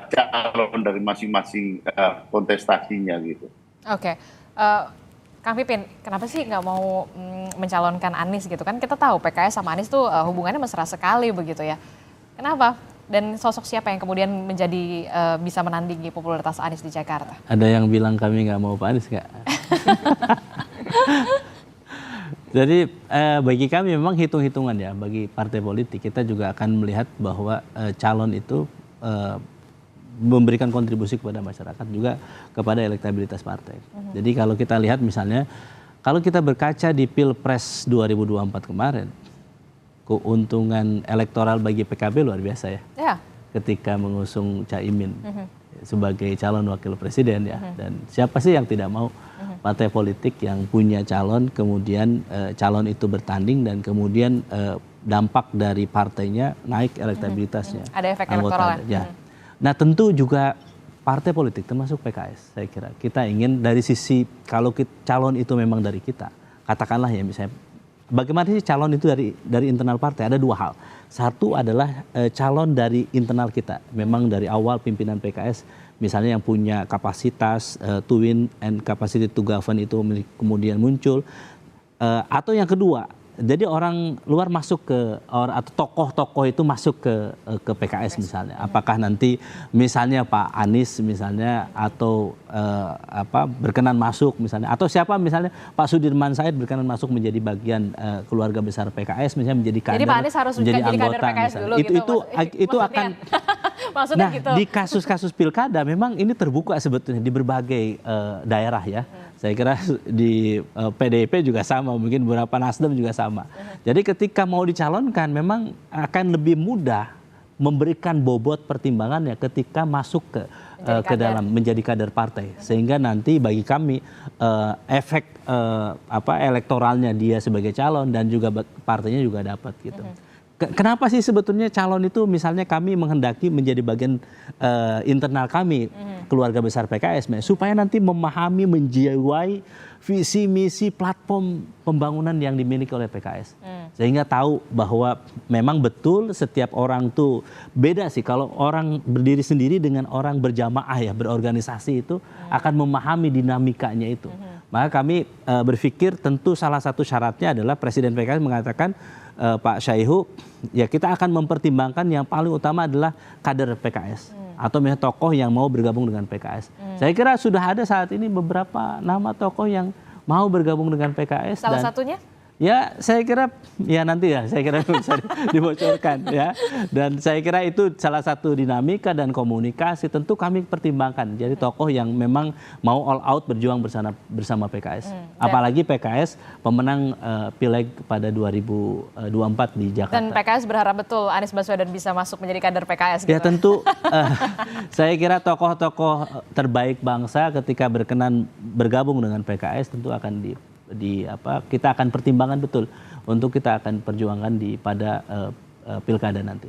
calon dari masing-masing kontestasinya gitu. Oke, Kang Pipin, kenapa sih nggak mau mencalonkan Anies gitu kan? Kita tahu PKS sama Anies tuh hubungannya mesra sekali begitu ya. Kenapa? Dan sosok siapa yang kemudian menjadi bisa menandingi popularitas Anies di Jakarta? Ada yang bilang kami nggak mau Pak Anies nggak? Jadi bagi kami memang hitung-hitungan ya, bagi partai politik kita juga akan melihat bahwa calon itu memberikan kontribusi kepada masyarakat juga kepada elektabilitas partai. Jadi kalau kita lihat misalnya, kalau kita berkaca di Pilpres 2024 kemarin, keuntungan elektoral bagi PKB luar biasa ya. Ketika mengusung Caimin sebagai calon wakil presiden ya. Dan siapa sih yang tidak mau partai politik yang punya calon, kemudian calon itu bertanding dan kemudian dampak dari partainya naik elektabilitasnya. Ada efek anggota, elektoral ya. Nah tentu juga partai politik termasuk PKS saya kira kita ingin dari sisi kalau calon itu memang dari kita, katakanlah ya misalnya bagaimana sih calon itu dari internal partai, ada dua hal. Satu adalah calon dari internal kita, memang dari awal pimpinan PKS misalnya yang punya kapasitas to win and capacity to govern itu kemudian muncul. Atau yang kedua, jadi orang luar masuk atau tokoh-tokoh itu masuk ke PKS misalnya. Apakah nanti misalnya Pak Anies misalnya atau berkenan masuk misalnya, atau siapa misalnya Pak Sudirman Said berkenan masuk menjadi bagian keluarga besar PKS misalnya menjadi kader, jadi Pak Anies harus menjadi jadi anggota kader PKS misalnya. dulu Itu akan maksudnya nah, gitu. di kasus-kasus pilkada memang ini terbuka sebetulnya di berbagai daerah ya. Saya kira di PDIP juga sama, mungkin beberapa Nasdem juga sama. Jadi ketika mau dicalonkan memang akan lebih mudah memberikan bobot pertimbangannya ketika masuk ke dalam menjadi kader partai. Sehingga nanti bagi kami efek elektoralnya dia sebagai calon dan juga partainya juga dapat gitu. Kenapa sih sebetulnya calon itu misalnya kami menghendaki menjadi bagian internal kami keluarga besar PKS supaya nanti memahami, menjiwai visi misi platform pembangunan yang dimiliki oleh PKS sehingga tahu bahwa memang betul setiap orang tuh beda sih kalau orang berdiri sendiri dengan orang berjamaah ya berorganisasi itu akan memahami dinamikanya itu. Maka kami berpikir tentu salah satu syaratnya adalah Presiden PKS mengatakan Pak Syaihu, ya kita akan mempertimbangkan yang paling utama adalah kader PKS atau misalnya tokoh yang mau bergabung dengan PKS. Saya kira sudah ada saat ini beberapa nama tokoh yang mau bergabung dengan PKS. Salah satunya? Ya saya kira ya nanti ya saya kira bisa dibocorkan ya. Dan saya kira itu salah satu dinamika dan komunikasi tentu kami pertimbangkan. Jadi tokoh yang memang mau all out berjuang bersama PKS. Apalagi PKS pemenang pileg pada 2024 di Jakarta. Dan PKS berharap betul Anies Baswedan bisa masuk menjadi kader PKS gitu. Ya tentu saya kira tokoh-tokoh terbaik bangsa ketika berkenan bergabung dengan PKS tentu akan kita akan pertimbangan betul untuk kita akan perjuangkan pada pilkada nanti.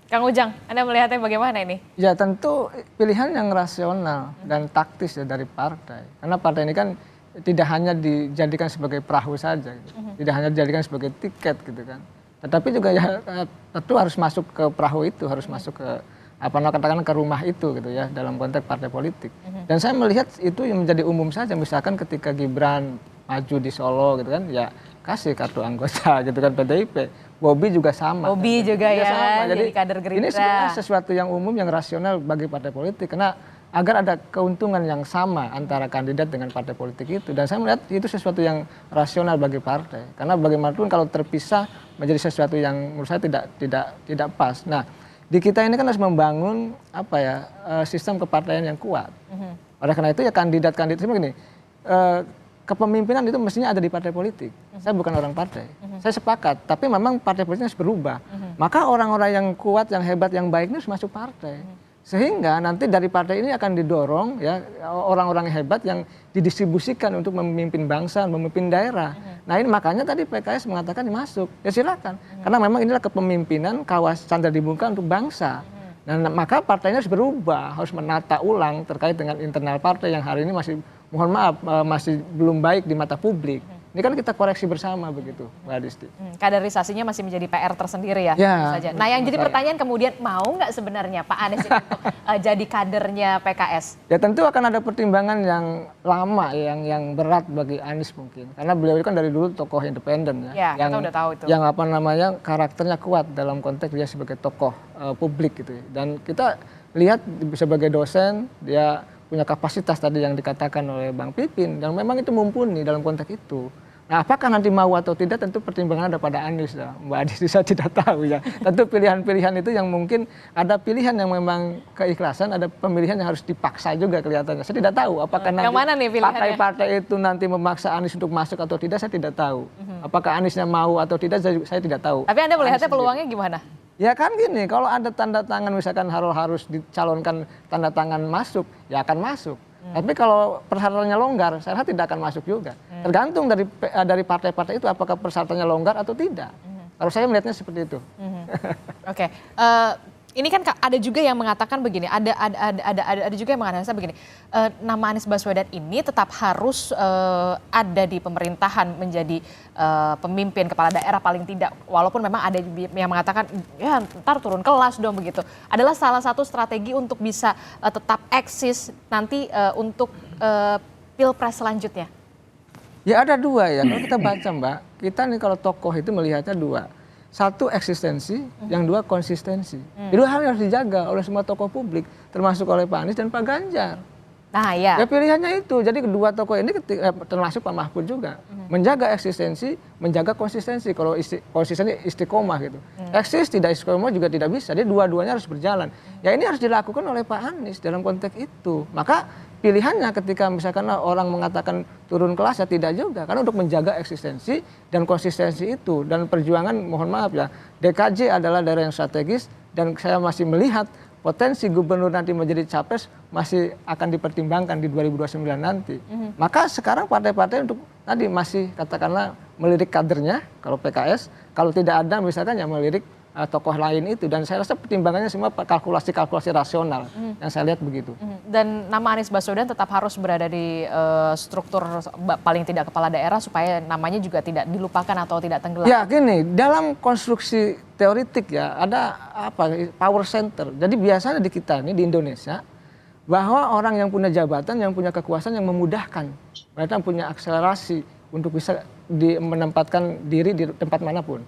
Kang Ujang, Anda melihatnya bagaimana ini? Ya tentu pilihan yang rasional dan taktis ya dari partai. Karena partai ini kan tidak hanya dijadikan sebagai perahu saja, tidak hanya dijadikan sebagai tiket gitu kan. Tetapi juga ya tentu harus masuk ke perahu itu, harus masuk ke katakan ke rumah itu gitu ya dalam konteks partai politik. Dan saya melihat itu yang menjadi umum saja. Misalkan ketika Gibran maju di Solo gitu kan, ya kasih kartu anggota gitu kan PDIP. Bobi juga sama. Bobi kan? juga ya, sama. jadi kader Gerindra. Ini sebenarnya sesuatu yang umum yang rasional bagi partai politik karena agar ada keuntungan yang sama antara kandidat dengan partai politik itu. Dan saya melihat itu sesuatu yang rasional bagi partai. Karena bagaimanapun kalau terpisah menjadi sesuatu yang menurut saya tidak pas. Nah, di kita ini kan harus membangun sistem kepartaian yang kuat. Oleh karena itu ya kandidat-kandidat begini. Kepemimpinan itu mestinya ada di partai politik. Saya bukan orang partai. Saya sepakat. Tapi memang partai politik harus berubah. Maka orang-orang yang kuat, yang hebat, yang baik ini harus masuk partai. Sehingga nanti dari partai ini akan didorong ya orang-orang hebat yang didistribusikan untuk memimpin bangsa, memimpin daerah. Nah ini makanya tadi PKS mengatakan masuk. Ya silakan. Karena memang inilah kepemimpinan kawasan canda di muka untuk bangsa. Nah maka partainya harus berubah, harus menata ulang terkait dengan internal partai yang hari ini masih mohon maaf masih belum baik di mata publik. Ini kan kita koreksi bersama begitu, Mbak Adisti. Kaderisasinya masih menjadi PR tersendiri ya. Ya Nah yang jadi pertanyaan kemudian mau nggak sebenarnya Pak Anies untuk jadi kadernya PKS? Ya tentu akan ada pertimbangan yang lama, yang berat bagi Anies mungkin. Karena beliau itu kan dari dulu tokoh independen ya. Kita udah tahu itu. Yang karakternya kuat dalam konteks dia sebagai tokoh publik gitu. Dan kita lihat sebagai dosen dia punya kapasitas tadi yang dikatakan oleh Bang Pipin dan memang itu mumpuni dalam konteks itu. Nah, apakah nanti mau atau tidak tentu pertimbangan ada pada Anies ya. Mbak Adisti saya tidak tahu ya. Tentu pilihan-pilihan itu yang mungkin ada pilihan yang memang keikhlasan, ada pemilihan yang harus dipaksa juga kelihatannya. Saya tidak tahu apakah nanti partai-partai itu nanti memaksa Anies untuk masuk atau tidak, saya tidak tahu. Apakah Aniesnya mau atau tidak, saya tidak tahu. Tapi Anda melihatnya peluangnya gimana? Ya kan gini, kalau ada tanda tangan misalkan harus dicalonkan tanda tangan masuk, ya akan masuk. Tapi kalau persyaratannya longgar, saya rasa tidak akan masuk juga. Tergantung dari partai-partai itu apakah persyaratannya longgar atau tidak. Kalau saya melihatnya seperti itu. Oke. Ini kan ada juga yang mengatakan begini, ada juga yang mengatakan begini, nama Anies Baswedan ini tetap harus ada di pemerintahan menjadi pemimpin kepala daerah paling tidak, walaupun memang ada yang mengatakan ya ntar turun kelas dong begitu. Adalah salah satu strategi untuk bisa tetap eksis nanti untuk pilpres selanjutnya. Ya ada dua ya, kalau kita baca Mbak, kita nih kalau tokoh itu melihatnya dua. Satu eksistensi, yang dua konsistensi. Dua hal yang harus dijaga oleh semua tokoh publik, termasuk oleh Pak Anies dan Pak Ganjar. Nah ya. Ya pilihannya itu, jadi kedua tokoh ini termasuk Pak Mahfud juga. Menjaga eksistensi, menjaga konsistensi. Kalau konsistensi istiqomah gitu. Eksis tidak istiqomah juga tidak bisa, jadi dua-duanya harus berjalan. Ya ini harus dilakukan oleh Pak Anies dalam konteks itu. Maka pilihannya ketika misalkan orang mengatakan turun kelas ya tidak juga, karena untuk menjaga eksistensi dan konsistensi itu, dan perjuangan mohon maaf ya, DKJ adalah daerah yang strategis dan saya masih melihat potensi gubernur nanti menjadi capres masih akan dipertimbangkan di 2029 nanti. Maka sekarang partai-partai untuk tadi masih katakanlah melirik kadernya kalau PKS, kalau tidak ada misalkan ya melirik tokoh lain itu, dan saya rasa pertimbangannya semua kalkulasi-kalkulasi rasional yang saya lihat begitu. Dan nama Anies Baswedan tetap harus berada di struktur paling tidak kepala daerah supaya namanya juga tidak dilupakan atau tidak tenggelam. Ya gini, dalam konstruksi teoritik ya ada power center. Jadi biasanya di kita ini di Indonesia bahwa orang yang punya jabatan, yang punya kekuasaan yang memudahkan, mereka punya akselerasi untuk bisa menempatkan diri di tempat manapun.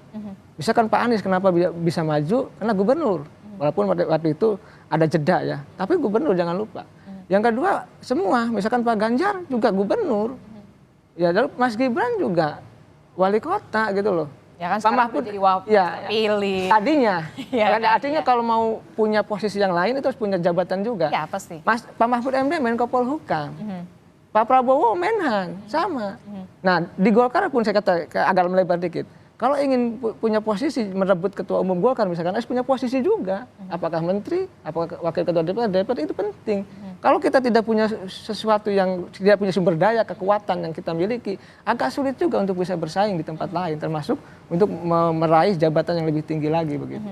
Misalkan Pak Anies kenapa bisa maju? Karena gubernur. Walaupun waktu itu ada jeda ya, tapi gubernur jangan lupa. Yang kedua semua, misalkan Pak Ganjar juga gubernur. Ya lalu Mas Gibran juga wali kota gitu loh. Ya kan Pak sekarang Mahfud jadi pilih. Tadinya. Ya, artinya kalau mau punya posisi yang lain itu harus punya jabatan juga. Ya pasti. Pak Mahfud MD Menko Polhukam. Pak Prabowo Menhan sama. Nah di Golkar pun saya kata agak melebar dikit. Kalau ingin punya posisi merebut ketua umum Golkar misalkan harus punya posisi juga. Apakah menteri, apakah wakil ketua DPR itu penting. Kalau kita tidak punya sesuatu yang tidak punya sumber daya, kekuatan yang kita miliki, agak sulit juga untuk bisa bersaing di tempat lain, termasuk untuk meraih jabatan yang lebih tinggi lagi begitu.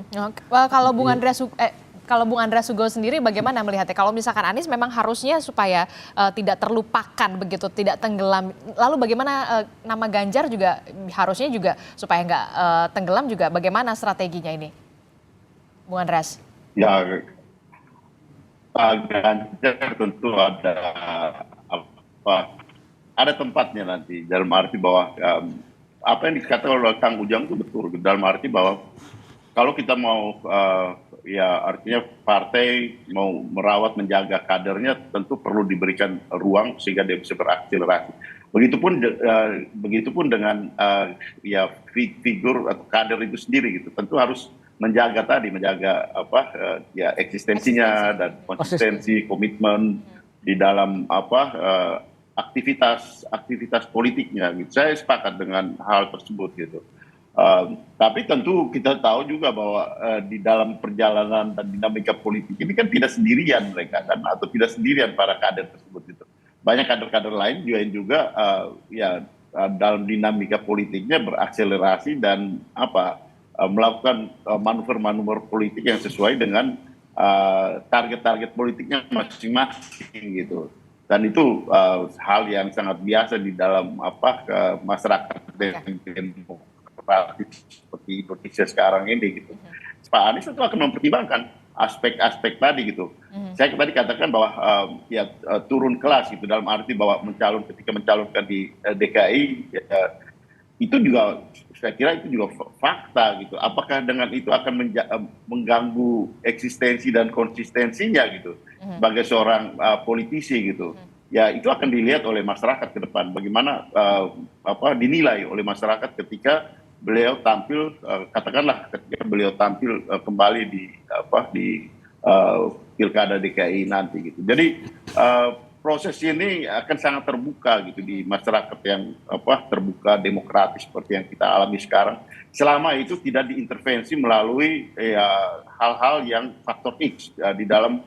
Kalau Bung Andreas Sugeng sendiri bagaimana melihatnya? Kalau misalkan Anies memang harusnya supaya tidak terlupakan begitu, tidak tenggelam. Lalu bagaimana nama Ganjar juga harusnya juga supaya nggak tenggelam juga. Bagaimana strateginya ini, Bung Andreas? Ya, Pak Ganjar tentu ada tempatnya nanti dalam arti bahwa apa yang dikatakan oleh Kang Ujang itu betul, dalam arti bahwa kalau kita mau ya artinya partai mau merawat menjaga kadernya tentu perlu diberikan ruang sehingga dia bisa berakselerasi. Begitupun dengan ya figur atau kader itu sendiri gitu, tentu harus menjaga ya eksistensinya dan konsistensi, komitmen di dalam aktivitas politiknya gitu. Saya sepakat dengan hal tersebut gitu. Tapi tentu kita tahu juga bahwa di dalam perjalanan dan dinamika politik ini kan tidak sendirian mereka kan, atau tidak sendirian para kader tersebut gitu. Banyak kader-kader lain juga ya dalam dinamika politiknya berakselerasi dan melakukan manuver-manuver politik yang sesuai dengan target-target politiknya masing-masing gitu. Dan itu hal yang sangat biasa di dalam masyarakat demokratis seperti Indonesia sekarang ini gitu. Pak Anies itu akan mempertimbangkan aspek-aspek tadi gitu. Saya tadi katakan bahwa ya turun kelas gitu dalam arti bahwa ketika mencalonkan di DKI itu juga saya kira itu juga fakta gitu. Apakah dengan itu akan mengganggu eksistensi dan konsistensinya gitu sebagai seorang politisi gitu. Ya itu akan dilihat oleh masyarakat ke depan bagaimana dinilai oleh masyarakat ketika beliau tampil katakanlah ketika beliau tampil kembali di Pilkada DKI nanti gitu. Jadi proses ini akan sangat terbuka gitu di masyarakat yang terbuka demokratis seperti yang kita alami sekarang. Selama itu tidak diintervensi melalui hal-hal yang faktor X di dalam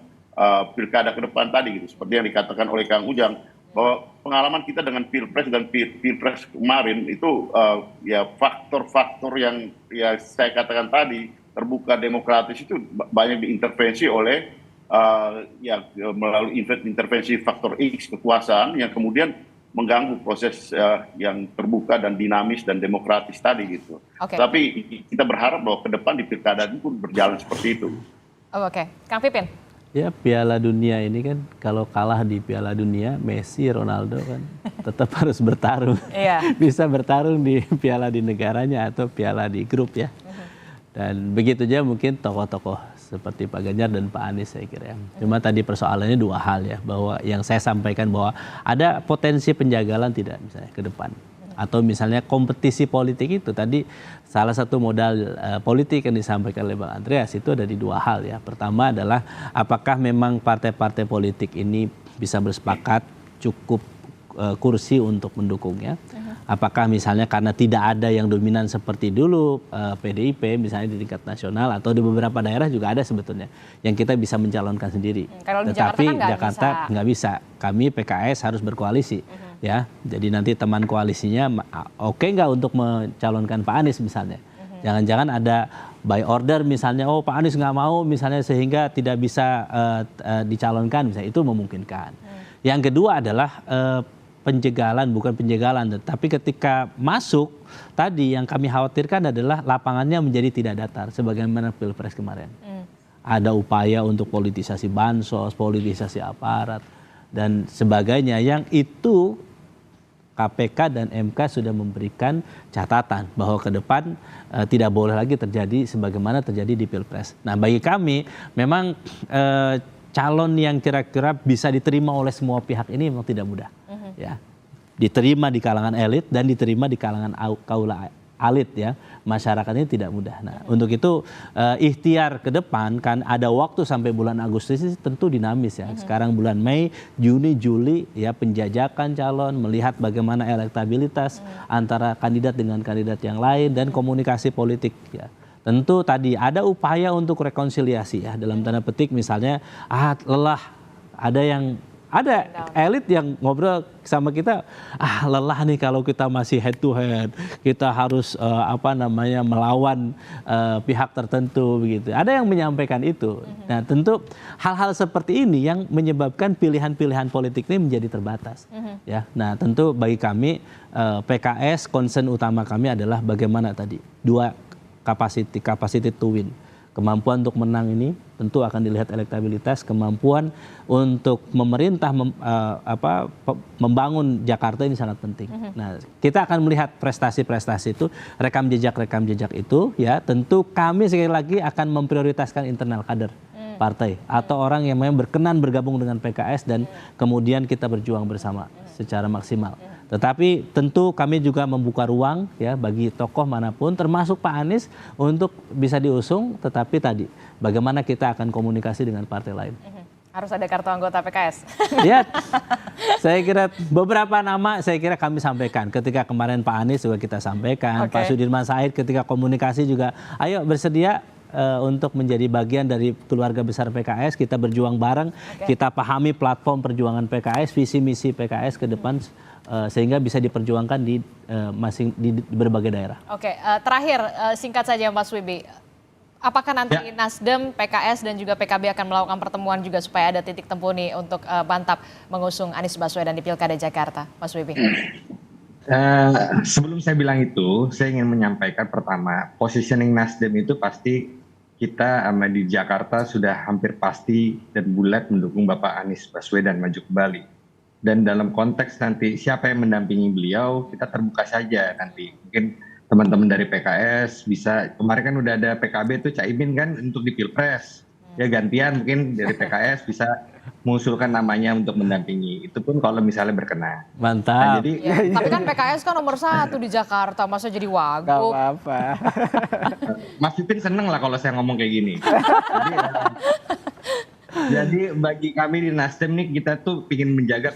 pilkada ke depan tadi gitu. Seperti yang dikatakan oleh Kang Ujang, bahwa pengalaman kita dengan pilpres dan pilpres kemarin itu ya faktor-faktor yang ya saya katakan tadi terbuka demokratis itu banyak diintervensi oleh ya melalui intervensi faktor X kekuasaan yang kemudian mengganggu proses yang terbuka dan dinamis dan demokratis tadi gitu. Tapi kita berharap bahwa ke depan di pilkada itu pun berjalan seperti itu. Oke, Kang Pipin. Ya, Piala Dunia ini kan kalau kalah di Piala Dunia, Messi, Ronaldo kan tetap harus bertarung. Bisa bertarung di piala di negaranya atau piala di grup ya. Dan begitu aja mungkin tokoh-tokoh seperti Pak Ganjar dan Pak Anies saya kira ya. Cuma tadi persoalannya dua hal ya, bahwa yang saya sampaikan bahwa ada potensi penjagalan tidak misalnya ke depan. Atau misalnya kompetisi politik itu tadi salah satu modal politik yang disampaikan oleh Bang Andreas itu ada di dua hal ya. Pertama adalah apakah memang partai-partai politik ini bisa bersepakat cukup kursi untuk mendukungnya. Apakah misalnya karena tidak ada yang dominan seperti dulu PDIP misalnya di tingkat nasional atau di beberapa daerah juga ada sebetulnya yang kita bisa mencalonkan sendiri. Tetapi Jakarta nggak bisa. Kami PKS harus berkoalisi. Ya, jadi nanti teman koalisinya oke nggak untuk mencalonkan Pak Anies misalnya. Jangan-jangan ada by order misalnya, oh Pak Anies nggak mau misalnya sehingga tidak bisa dicalonkan, misalnya itu memungkinkan. Yang kedua adalah penjagalan, bukan penjagalan, tapi ketika masuk tadi yang kami khawatirkan adalah lapangannya menjadi tidak datar sebagaimana Pilpres kemarin. Ada upaya untuk politisasi bansos, politisasi aparat dan sebagainya yang itu KPK dan MK sudah memberikan catatan bahwa ke depan tidak boleh lagi terjadi sebagaimana terjadi di Pilpres. Nah, bagi kami memang calon yang kira-kira bisa diterima oleh semua pihak ini memang tidak mudah. Ya. Diterima di kalangan elit dan diterima di kalangan kaula elit ya. Masyarakat ini tidak mudah. Nah, untuk itu ikhtiar ke depan kan ada waktu sampai bulan Agustus ini tentu dinamis ya. Sekarang bulan Mei, Juni, Juli ya penjajakan calon, melihat bagaimana elektabilitas antara kandidat dengan kandidat yang lain dan komunikasi politik ya. Tentu tadi ada upaya untuk rekonsiliasi ya dalam tanda petik misalnya lelah, ada elit yang ngobrol sama kita, lelah nih kalau kita masih head to head, kita harus melawan pihak tertentu begitu. Ada yang menyampaikan itu. Nah, tentu hal-hal seperti ini yang menyebabkan pilihan-pilihan politik ini menjadi terbatas. Ya, nah tentu bagi kami PKS concern utama kami adalah bagaimana tadi dua capacity to win. Kemampuan untuk menang ini tentu akan dilihat elektabilitas, kemampuan untuk pemerintah membangun Jakarta ini sangat penting. Nah, kita akan melihat prestasi-prestasi itu, rekam jejak itu ya, tentu kami sekali lagi akan memprioritaskan internal kader partai atau orang yang memang berkenan bergabung dengan PKS dan kemudian kita berjuang bersama secara maksimal. Tetapi tentu kami juga membuka ruang ya bagi tokoh manapun termasuk Pak Anies untuk bisa diusung, tetapi tadi bagaimana kita akan komunikasi dengan partai lain. Harus ada kartu anggota PKS. Ya, saya kira beberapa nama saya kira kami sampaikan. Ketika kemarin Pak Anies juga kita sampaikan, Pak Sudirman Said ketika komunikasi juga, ayo bersedia untuk menjadi bagian dari keluarga besar PKS, kita berjuang bareng, kita pahami platform perjuangan PKS, visi misi PKS ke depan sehingga bisa diperjuangkan di berbagai daerah. Terakhir singkat saja Mas Wibi, apakah nanti Nasdem, PKS dan juga PKB akan melakukan pertemuan juga supaya ada titik temu nih untuk mantap mengusung Anies Baswedan di Pilkada Jakarta, Mas Wibi? Sebelum saya bilang itu, saya ingin menyampaikan pertama, positioning Nasdem itu pasti kita di Jakarta sudah hampir pasti dan bulat mendukung Bapak Anies Baswedan maju kembali. Dan dalam konteks nanti siapa yang mendampingi beliau, kita terbuka saja nanti. Mungkin teman-teman dari PKS bisa, kemarin kan udah ada PKB tuh Caimin kan untuk di Pilpres. Ya gantian mungkin dari PKS bisa mengusulkan namanya untuk mendampingi. Itu pun kalau misalnya berkenan. Mantap. Nah, jadi, tapi kan PKS kan nomor 1 di Jakarta, masa jadi wagub? Gak apa-apa. Mas Pipin seneng lah kalau saya ngomong kayak gini. Jadi bagi kami di Nasdem nih kita tuh ingin menjaga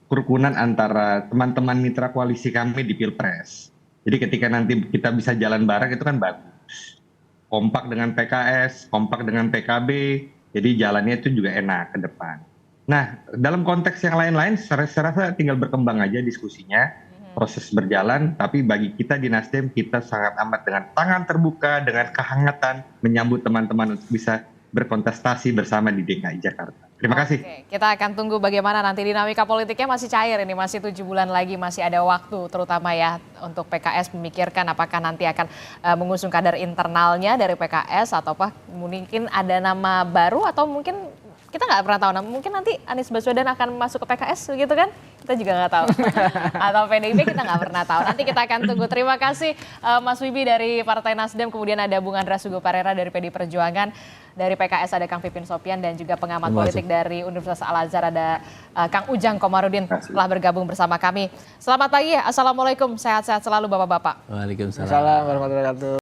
kerukunan antara teman-teman mitra koalisi kami di Pilpres. Jadi ketika nanti kita bisa jalan bareng itu kan bagus. Kompak dengan PKS, kompak dengan PKB, jadi jalannya itu juga enak ke depan. Nah, dalam konteks yang lain-lain, saya rasa tinggal berkembang aja diskusinya, proses berjalan. Tapi bagi kita di Nasdem, kita sangat amat dengan tangan terbuka, dengan kehangatan menyambut teman-teman untuk bisa berkontestasi bersama di DKI Jakarta. Terima kasih. Oke, kita akan tunggu bagaimana nanti dinamika politiknya masih cair ini, masih 7 bulan lagi, masih ada waktu terutama ya untuk PKS memikirkan apakah nanti akan mengusung kader internalnya dari PKS atau mungkin ada nama baru atau mungkin kita nggak pernah tahu, mungkin nanti Anies Baswedan akan masuk ke PKS gitu kan? Kita juga nggak tahu. Atau PDIP kita nggak pernah tahu. Nanti kita akan tunggu. Terima kasih Mas Wibi dari Partai Nasdem, kemudian ada Bung Andreas Hugo Parera dari PDI Perjuangan, dari PKS ada Kang Pipin Sopyan dan juga pengamat politik dari Universitas Al-Azhar ada Kang Ujang Komarudin telah bergabung bersama kami. Selamat pagi, Assalamualaikum, sehat-sehat selalu Bapak-Bapak. Waalaikumsalam. Assalamualaikum warahmatullahi wabarakatuh.